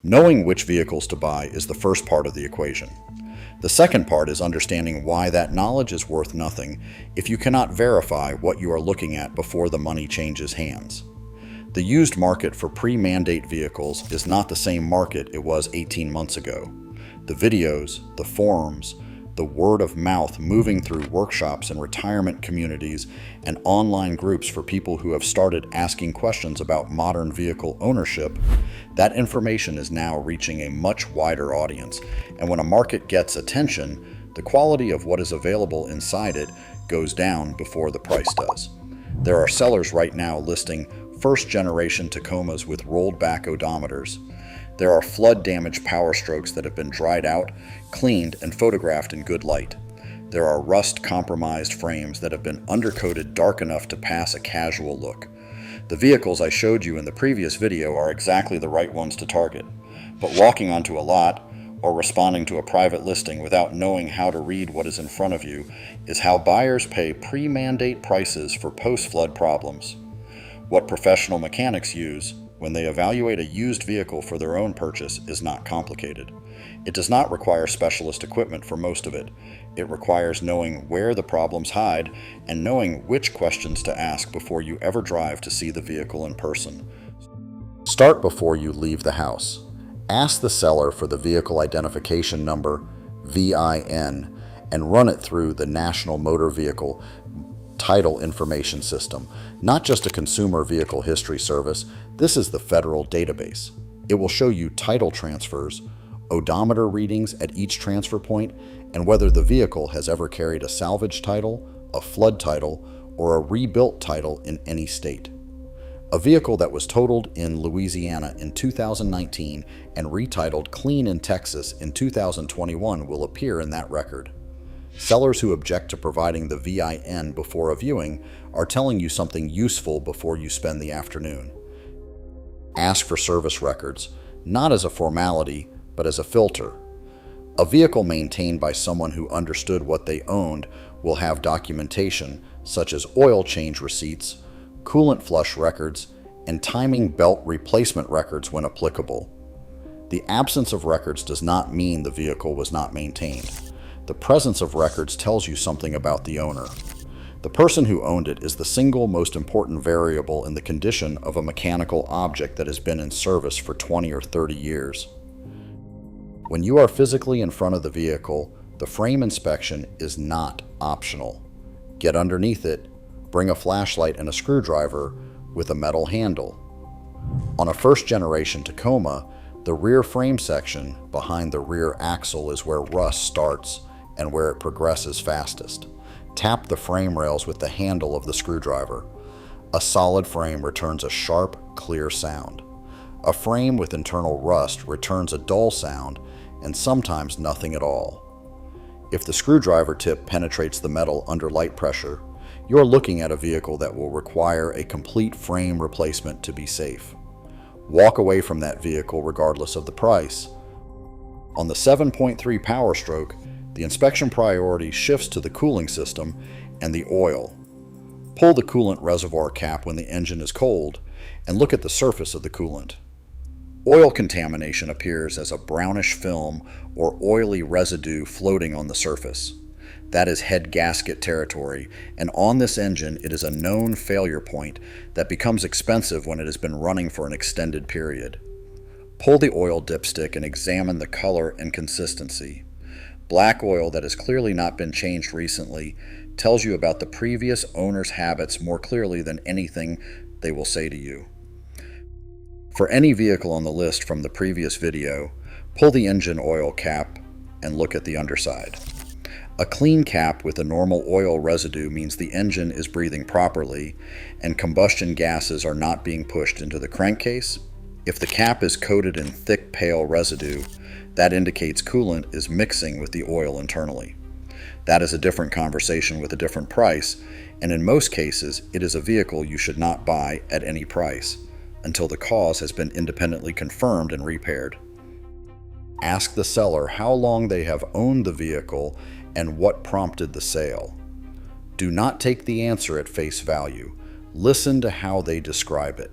Knowing which vehicles to buy is the first part of the equation. The second part is understanding why that knowledge is worth nothing if you cannot verify what you are looking at before the money changes hands. The used market for pre-mandate vehicles is not the same market it was 18 months ago. The videos, the forums, the word of mouth moving through workshops and retirement communities and online groups for people who have started asking questions about modern vehicle ownership, that information is now reaching a much wider audience. And when a market gets attention, the quality of what is available inside it goes down before the price does. There are sellers right now listing first-generation Tacomas with rolled-back odometers. There are flood-damaged Power Strokes that have been dried out, cleaned, and photographed in good light. There are rust-compromised frames that have been undercoated dark enough to pass a casual look. The vehicles I showed you in the previous video are exactly the right ones to target. But walking onto a lot, or responding to a private listing without knowing how to read what is in front of you, is how buyers pay pre-mandate prices for post-flood problems. What professional mechanics use when they evaluate a used vehicle for their own purchase is not complicated. It does not require specialist equipment for most of it. It requires knowing where the problems hide and knowing which questions to ask before you ever drive to see the vehicle in person. Start before you leave the house. Ask the seller for the vehicle identification number, VIN, and run it through the National Motor Vehicle Title Information System. Not just a consumer vehicle history service, this is the federal database. It will show you title transfers, odometer readings at each transfer point, and whether the vehicle has ever carried a salvage title, a flood title, or a rebuilt title in any state. A vehicle that was totaled in Louisiana in 2019 and retitled clean in Texas in 2021 will appear in that record. Sellers who object to providing the VIN before a viewing are telling you something useful before you spend the afternoon. Ask for service records, not as a formality, but as a filter. A vehicle maintained by someone who understood what they owned will have documentation such as oil change receipts, coolant flush records, and timing belt replacement records when applicable. The absence of records does not mean the vehicle was not maintained. The presence of records tells you something about the owner. The person who owned it is the single most important variable in the condition of a mechanical object that has been in service for 20 or 30 years. When you are physically in front of the vehicle, the frame inspection is not optional. Get underneath it, bring a flashlight and a screwdriver with a metal handle. On a first-generation Tacoma, the rear frame section behind the rear axle is where rust starts and where it progresses fastest. Tap the frame rails with the handle of the screwdriver. A solid frame returns a sharp, clear sound. A frame with internal rust returns a dull sound and sometimes nothing at all. If the screwdriver tip penetrates the metal under light pressure, you're looking at a vehicle that will require a complete frame replacement to be safe. Walk away from that vehicle regardless of the price. On the 7.3 Power Stroke, the inspection priority shifts to the cooling system and the oil. Pull the coolant reservoir cap when the engine is cold and look at the surface of the coolant. Oil contamination appears as a brownish film or oily residue floating on the surface. That is head gasket territory, and on this engine it is a known failure point that becomes expensive when it has been running for an extended period. Pull the oil dipstick and examine the color and consistency. Black oil that has clearly not been changed recently tells you about the previous owner's habits more clearly than anything they will say to you. For any vehicle on the list from the previous video, pull the engine oil cap and look at the underside. A clean cap with a normal oil residue means the engine is breathing properly and combustion gases are not being pushed into the crankcase. If the cap is coated in thick, pale residue, that indicates coolant is mixing with the oil internally. That is a different conversation with a different price, and in most cases, it is a vehicle you should not buy at any price until the cause has been independently confirmed and repaired. Ask the seller how long they have owned the vehicle and what prompted the sale. Do not take the answer at face value. Listen to how they describe it.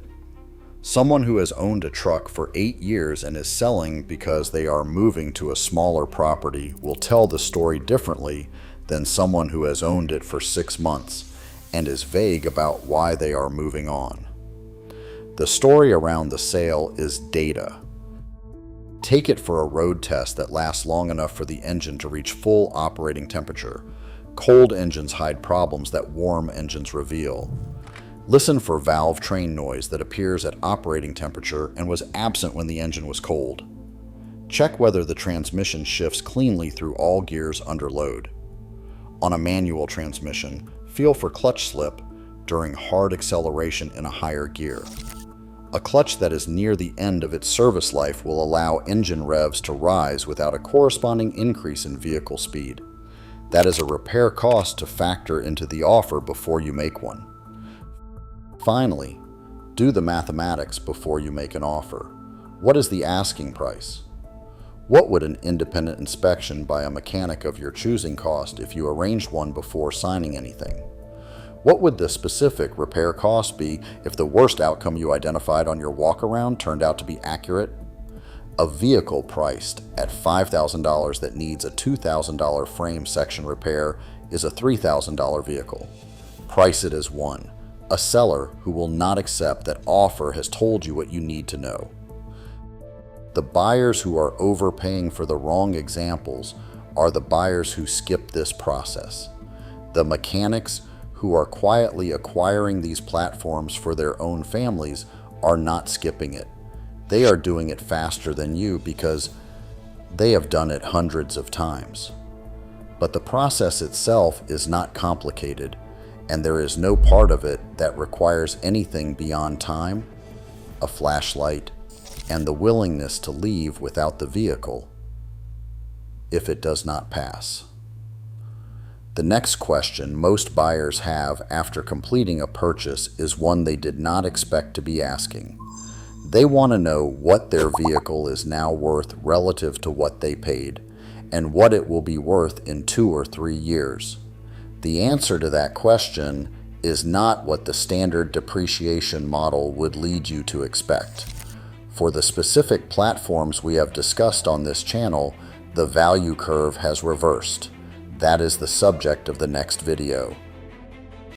Someone who has owned a truck for 8 years and is selling because they are moving to a smaller property will tell the story differently than someone who has owned it for 6 months and is vague about why they are moving on. The story around the sale is data. Take it for a road test that lasts long enough for the engine to reach full operating temperature. Cold engines hide problems that warm engines reveal. Listen for valve train noise that appears at operating temperature and was absent when the engine was cold. Check whether the transmission shifts cleanly through all gears under load. On a manual transmission, feel for clutch slip during hard acceleration in a higher gear. A clutch that is near the end of its service life will allow engine revs to rise without a corresponding increase in vehicle speed. That is a repair cost to factor into the offer before you make one. Finally, do the mathematics before you make an offer. What is the asking price? What would an independent inspection by a mechanic of your choosing cost if you arranged one before signing anything? What would the specific repair cost be if the worst outcome you identified on your walk-around turned out to be accurate? A vehicle priced at $5,000 that needs a $2,000 frame section repair is a $3,000 vehicle. Price it as one. A seller who will not accept that offer has told you what you need to know. The buyers who are overpaying for the wrong examples are the buyers who skip this process. The mechanics who are quietly acquiring these platforms for their own families are not skipping it. They are doing it faster than you because they have done it hundreds of times. But the process itself is not complicated, and there is no part of it that requires anything beyond time, a flashlight, and the willingness to leave without the vehicle if it does not pass. The next question most buyers have after completing a purchase is one they did not expect to be asking. They want to know what their vehicle is now worth relative to what they paid, and what it will be worth in 2 or 3 years. The answer to that question is not what the standard depreciation model would lead you to expect. For the specific platforms we have discussed on this channel, the value curve has reversed. That is the subject of the next video.